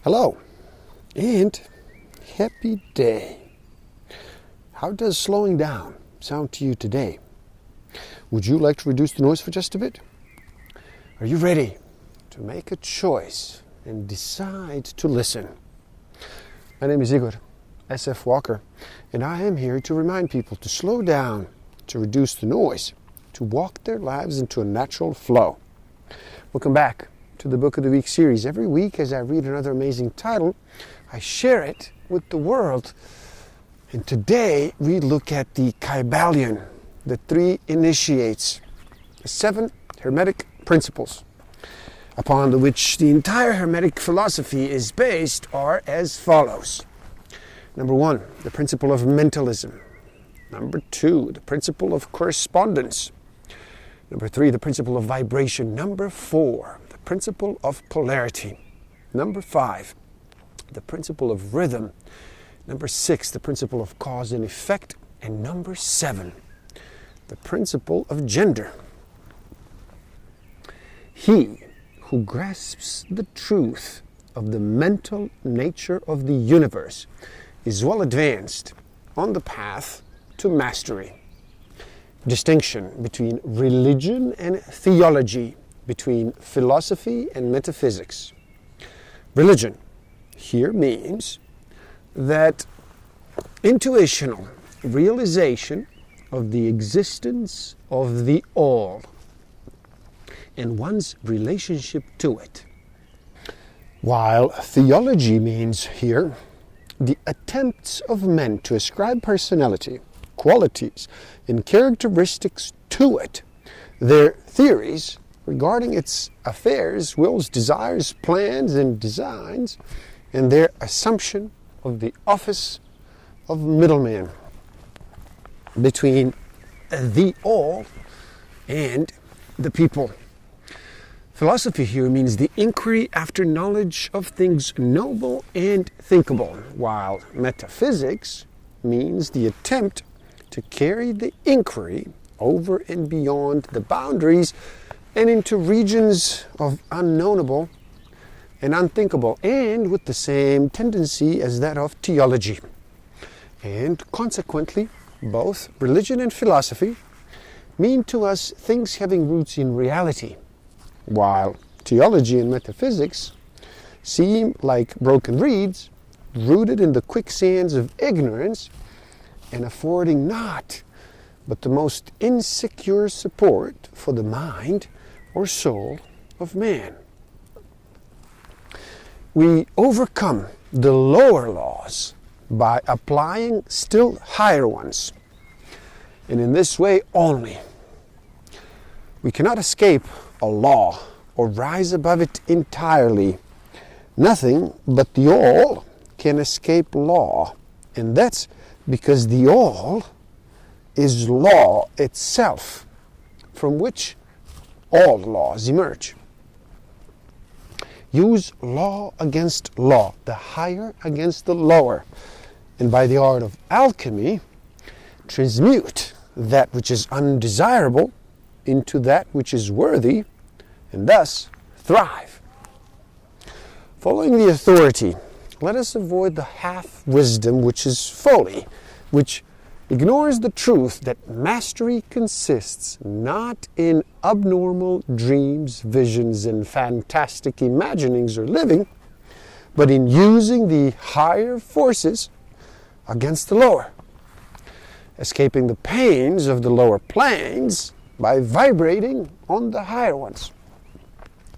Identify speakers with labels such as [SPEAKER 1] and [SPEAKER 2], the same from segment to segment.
[SPEAKER 1] Hello and happy day. How does slowing down sound to you today? Would you like to reduce the noise for just a bit? Are you ready to make a choice and decide to listen? My name is Igor S.F. Walker, and I am here to remind people to slow down, to reduce the noise, to walk their lives into a natural flow. Welcome back to the Book of the Week series. Every week as I read another amazing title, I share it with the world. And today we look at the Kybalion, the 3 initiates, the 7 Hermetic principles upon which the entire Hermetic philosophy is based are as follows. Number 1, the principle of mentalism. Number 2, the principle of correspondence. Number 3, the principle of vibration. Number 4, the principle of polarity. Number 5, the principle of rhythm. Number 6, the principle of cause and effect. And number 7, the principle of gender. He who grasps the truth of the mental nature of the universe is well advanced on the path to mastery. Distinction between religion and theology, between philosophy and metaphysics. Religion here means that intuitional realization of the existence of the all and one's relationship to it. While theology means here the attempts of men to ascribe personality, qualities, and characteristics to it, their theories regarding its affairs, wills, desires, plans, and designs, and their assumption of the office of middleman between the all and the people. Philosophy here means the inquiry after knowledge of things knowable and thinkable, while metaphysics means the attempt to carry the inquiry over and beyond the boundaries and into regions of unknowable and unthinkable, and with the same tendency as that of theology. And consequently, both religion and philosophy mean to us things having roots in reality, while theology and metaphysics seem like broken reeds rooted in the quicksands of ignorance and affording not but the most insecure support for the mind or soul of man. We overcome the lower laws by applying still higher ones, and in this way only. We cannot escape a law or rise above it entirely. Nothing but the all can escape law, and that's because the all is law itself, from which all laws emerge. Use law against law, the higher against the lower, and by the art of alchemy, transmute that which is undesirable into that which is worthy, and thus thrive. Following the authority, let us avoid the half-wisdom which is folly, which ignores the truth that mastery consists not in abnormal dreams, visions, and fantastic imaginings or living, but in using the higher forces against the lower, escaping the pains of the lower planes by vibrating on the higher ones.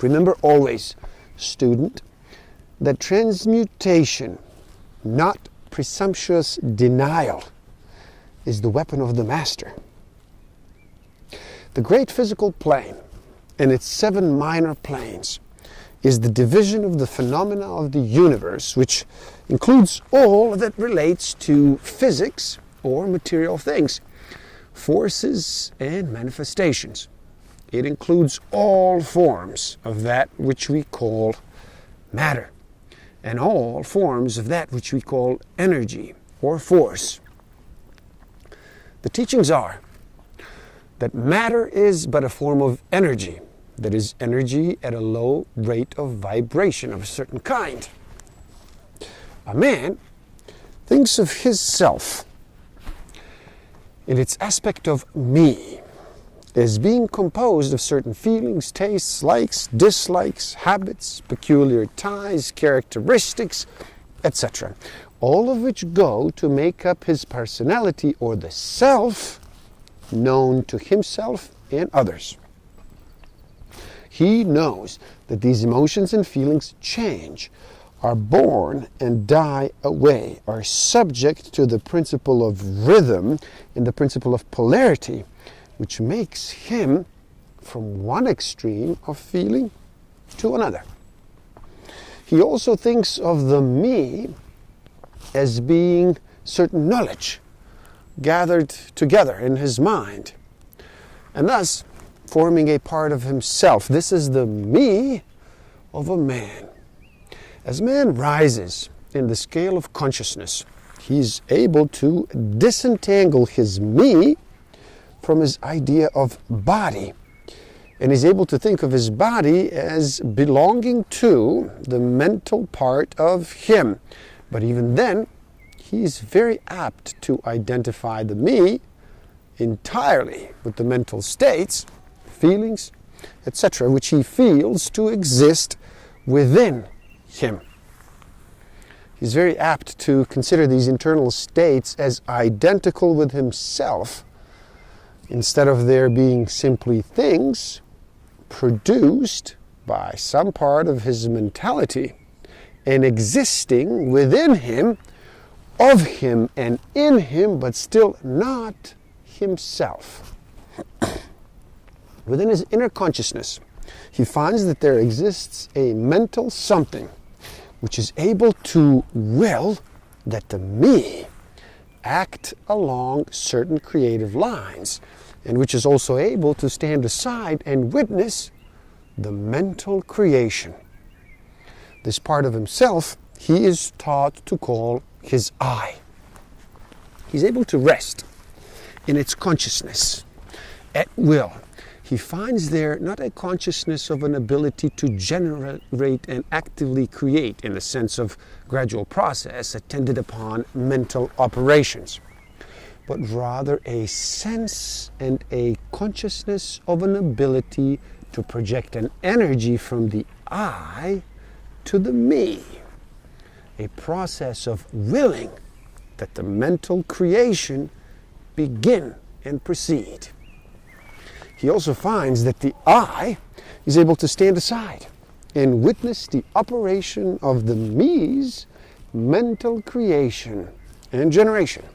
[SPEAKER 1] Remember always, student, that transmutation, not presumptuous denial, is the weapon of the master. The great physical plane and its 7 minor planes is the division of the phenomena of the universe, which includes all that relates to physics or material things, forces and manifestations. It includes all forms of that which we call matter, and all forms of that which we call energy or force. The teachings are that matter is but a form of energy, that is, energy at a low rate of vibration of a certain kind, A man thinks of his self in its aspect of me as being composed of certain feelings, tastes, likes, dislikes, habits, peculiar ties, characteristics, etc., all of which go to make up his personality or the self known to himself and others. He knows that these emotions and feelings change, are born and die away, are subject to the principle of rhythm and the principle of polarity, which makes him from one extreme of feeling to another. He also thinks of the me as being certain knowledge gathered together in his mind, and thus forming a part of himself. This is the me of a man. As man rises in the scale of consciousness, he's able to disentangle his me from his idea of body, and he's able to think of his body as belonging to the mental part of him. But even then, he's very apt to identify the me entirely with the mental states, feelings, etc., which he feels to exist within him. He's very apt to consider these internal states as identical with himself, instead of there being simply things produced by some part of his mentality and existing within him, of him and in him, but still not himself. Within his inner consciousness, he finds that there exists a mental something which is able to will that the me act along certain creative lines, and which is also able to stand aside and witness the mental creation. This part of himself he is taught to call his I. He's able to rest in its consciousness at will. He finds there not a consciousness of an ability to generate and actively create in the sense of gradual process attended upon mental operations, but rather a sense and a consciousness of an ability to project an energy from the I to the me, a process of willing that the mental creation begin and proceed. He also finds that the I is able to stand aside and witness the operation of the me's mental creation and generation.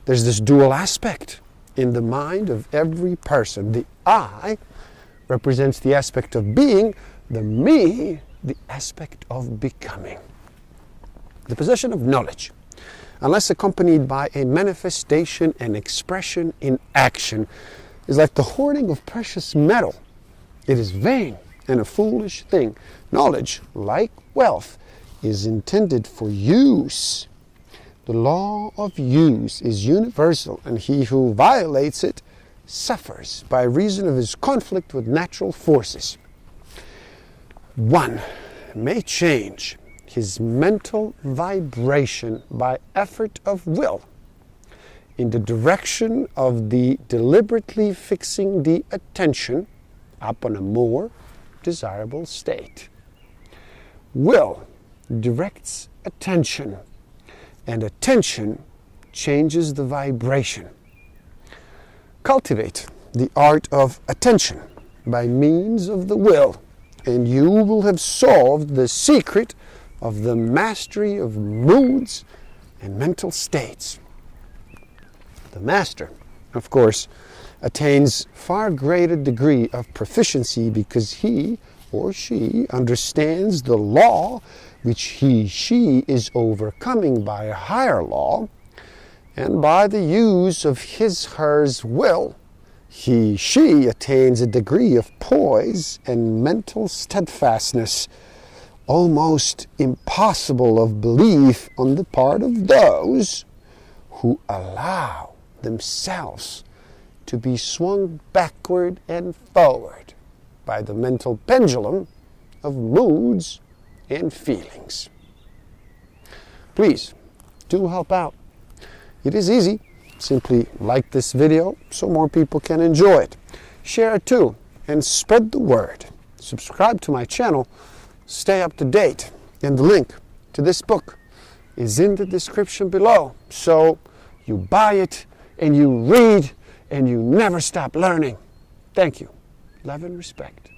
[SPEAKER 1] There's this dual aspect in the mind of every person. The I represents the aspect of being, the me, the aspect of becoming. The possession of knowledge, unless accompanied by a manifestation and expression in action, is like the hoarding of precious metal. It is vain and a foolish thing. Knowledge, like wealth, is intended for use. The law of use is universal, and he who violates it suffers by reason of his conflict with natural forces. One may change his mental vibration by effort of will in the direction of the deliberately fixing the attention upon a more desirable state. Will directs attention, and attention changes the vibration. Cultivate the art of attention by means of the will, and you will have solved the secret of the mastery of moods and mental states. The master, of course, attains far greater degree of proficiency because he or she understands the law which she is overcoming by a higher law, and by the use of hers will, she attains a degree of poise and mental steadfastness almost impossible of belief on the part of those who allow themselves to be swung backward and forward by the mental pendulum of moods and feelings. please do help out. It is easy. Simply like this video so more people can enjoy it. Share it too and spread the word. Subscribe to my channel. Stay up to date. And the link to this book is in the description below. So you buy it and you read and you never stop learning. Thank you. Love and respect.